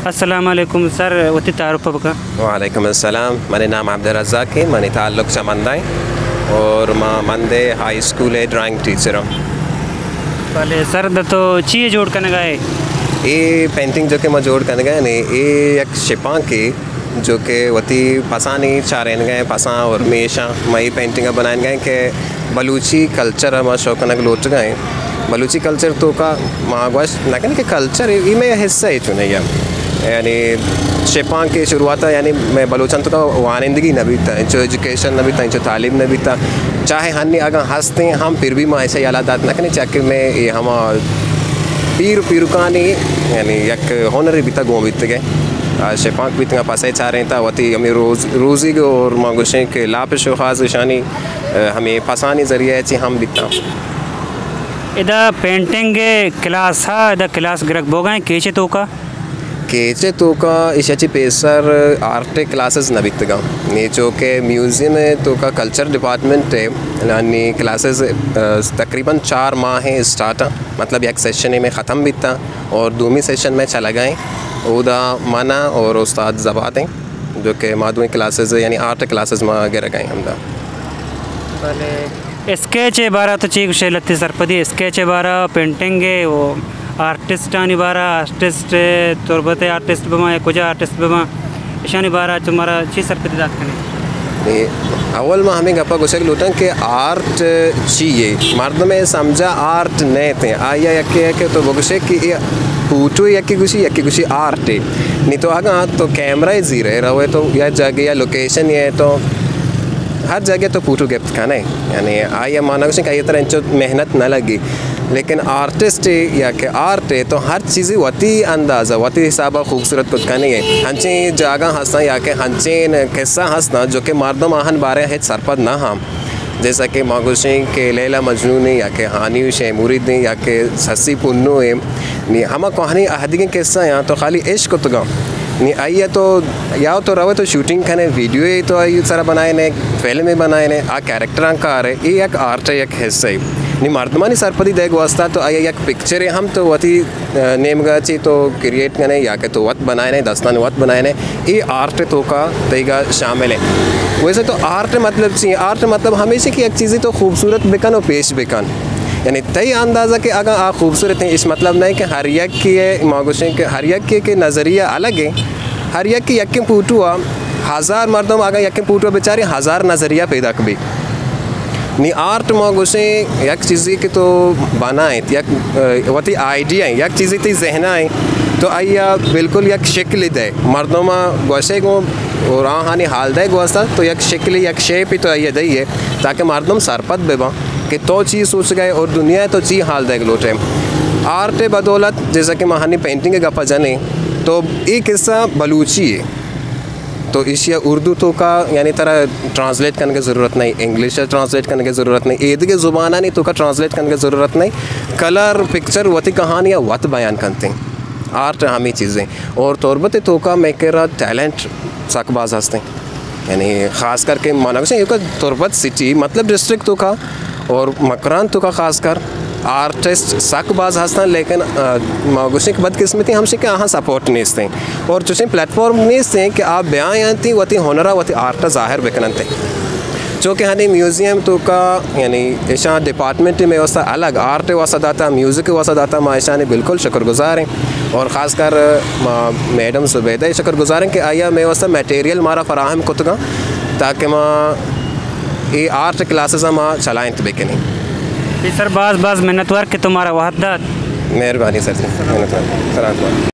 अस्सलाम वालेकुम सर वती तारुफ का वालेकुम अस्सलाम। मेरा नाम अब्दुल रज़ाक है। मैंने ताल्लुक चमंदा और मां मंदे हाई स्कूल है ड्राइंग टीचर हूँ। पहले सर तो चीज़ जोड़ करने गए ये पेंटिंग जो कि मैं जोड़ करने गए नहीं ये एक शिपा की जो कि वती पसानी चारेन गए पसा और हमेशा मई पेंटिंग बनाए गए कि बलूची कल्चर माँ शौकन लोट गए बलूची कल्चर तो का माँ गोश लेकिन कि कल्चर ये में हिस्सा ही चुने यानी शिपा की शुरुआत यानी मैं बलूचन तो का वानिंदगी न भी था जो एजुकेशन न भी था जो तालीम न भी था चाहे हन्नी अगर हंसते हैं हम फिर भी मैं ऐसे यादात न करें चाहे मैं ये हम पीर कहानी यानी एक होनर भी था गो बीत गए शिपाक भी तंगा पासे चाह रहे था वती हमें रोज़ी और मांगुशें के लापिश खास शानी हमें फसानी ज़रिए ऐसी हम बीता इधर पेंटिंग क्लास हा इधर क्लास ग्रक बोगा केचे तो का इशाची पेसर आर्ट क्लासेस न बीतगा ने जो के म्यूज़ियम है तो का कल्चर डिपार्टमेंट है यानी क्लासेस तकरीबन 4 माह हैं स्टार्ट मतलब एक सेशन में ख़त्म बीता और दूसरी सेशन में चला गए उदा माना और उस्ताद ज़बात हैं जो कि मादुई क्लासेस यानी आर्ट क्लासेस में गिर गए हम दा भले स्केच बारा तो चीज कुछ लत्ती सरपदी स्केच बारा पेंटिंग है वो आर्टिस्ट आनी बारा आर्टिस्ट तुरबते आर्टिस्ट बमा या कुछ आर्टिस्ट बमा ईशानी बारा तुम्हारा चीज सरपदी दात करने अव्वल में हमें गप्पा गुस्से लूटन के आर्ट चाहिए मर्द में समझा आर्ट नहीं थे आया यके तो बगुशे कि पूटू यकी कुछ आर्ट है नहीं तो अगर तो कैमरा ही जी रहे तो या जगह या लोकेशन ये तो हर जगह तो पूटू गिफ्ट खाना है यानी आया माना कुछ कई तरह जो मेहनत न लगी लेकिन आर्टिस्ट या कि आर्ट है तो हर चीज़ वती अंदाज़ा वती हिसाब खूबसूरत कुछ का नहीं है हंचे जगह हंसना या कि हंचे किस्सा हंसना जो कि मर्दम आहन बारे है सरपद ना हम जैसा कि मागुशें के लैला मजनू ने या कि हानी शैमुरिद ने या कि सस्सी पुन्नू है नहीं हम कहानी अहदी के किस्सा यहाँ तो खाली इश्क तो गा नहीं आइए तो या तो रवे तो शूटिंग खाने वीडियो ही तो आई सारा बनाए ने फिल्म बनाए ने आ कैरेक्टर का आ रहे ये एक आर्ट है एक हिस्सा है नहीं मर्दमानी सरपदी देख वास्ता तो आइए एक पिक्चर है हम तो वती नेम गाची तो क्रिएट करने या के तो वत बनाए ने दस्तान वत बनाए ने ये आर्ट तो का तेगा शामिल है वैसे तो आर्ट मतलब चाहिए आर्ट मतलब हमेशा की एक चीज़ें तो खूबसूरत बिकन और पेश बिकन यानी तय अंदाज़ा कि अगर आप खूबसूरत हैं इस मतलब नहीं कि हर एक की मागुशें के हर एक के नज़रिया अलग है हर एक की यकीन पूटुआ हज़ार मर्दों अगर यकीन पूटुआ बेचारे 1000 नज़रिया पैदा कभी नहीं आर्ट मागुशें एक चीज़ी की तो बनाए एक वती आइडिया है एक चीज़ी थी जहना है तो आइया बिल्कुल एक शक्ल दे मर्दों में गोशे को और हानि हाल दे गोस्ता तो एक शक्ल एक शेप ही तो आइए दई है ताकि मर्दम सरपत बेबा कि तो चीज़ सोच गए और दुनिया तो चीज़ हाल देख लोटे आर्ट बदौलत जैसा कि महानी पेंटिंग के गप्पा जाने तो एक हिस्सा बलूची है तो इशिया उर्दू तो का यानी तरह ट्रांसलेट करने की ज़रूरत नहीं इंग्लिश ट्रांसलेट करने की ज़रूरत नहीं ईद के ज़ुबाना नहीं तो का ट्रांसलेट करने की ज़रूरत नहीं कलर पिक्चर वती कहानियाँ वत बयान करते हैं आर्ट हमें चीज़ें और तौरबत तो का मेरा टैलेंट सकबाज हंसते यानी ख़ास करके माना से तौरबत सिटी मतलब डिस्ट्रिक्ट तो का और मकरान तो का ख़ास कर आर्टिस्ट सकबाज हंसना लेकिन मागुशे की बदकिस्मती हमसे क्या हाँ सपोर्ट नहीं इसते और जो प्लेटफॉर्म नहीं इसते कि आप बयां आती वती होनरा वती आर्ट ज़ाहिर बेकनते जो कि हनी म्यूज़ियम तो का यानी ऐसा डिपार्टमेंट में वसा अलग आर्ट वसा दाता म्यूज़िक वसा दाता माँ ऐसा बिल्कुल शुक्रगुजार हैं और ख़ासकर मैडम सुबैदा शुक्रगुजार हैं कि आया मैं वसा मटेरियल मारा फराहम कुतगा ताकि माँ ये आर्ट क्लासेस माँ चलाएँ तो बेके नहीं सर बाज़ मेहनत वर्क तुम्हारा वहदात मेहरबानी सर जी मेहनत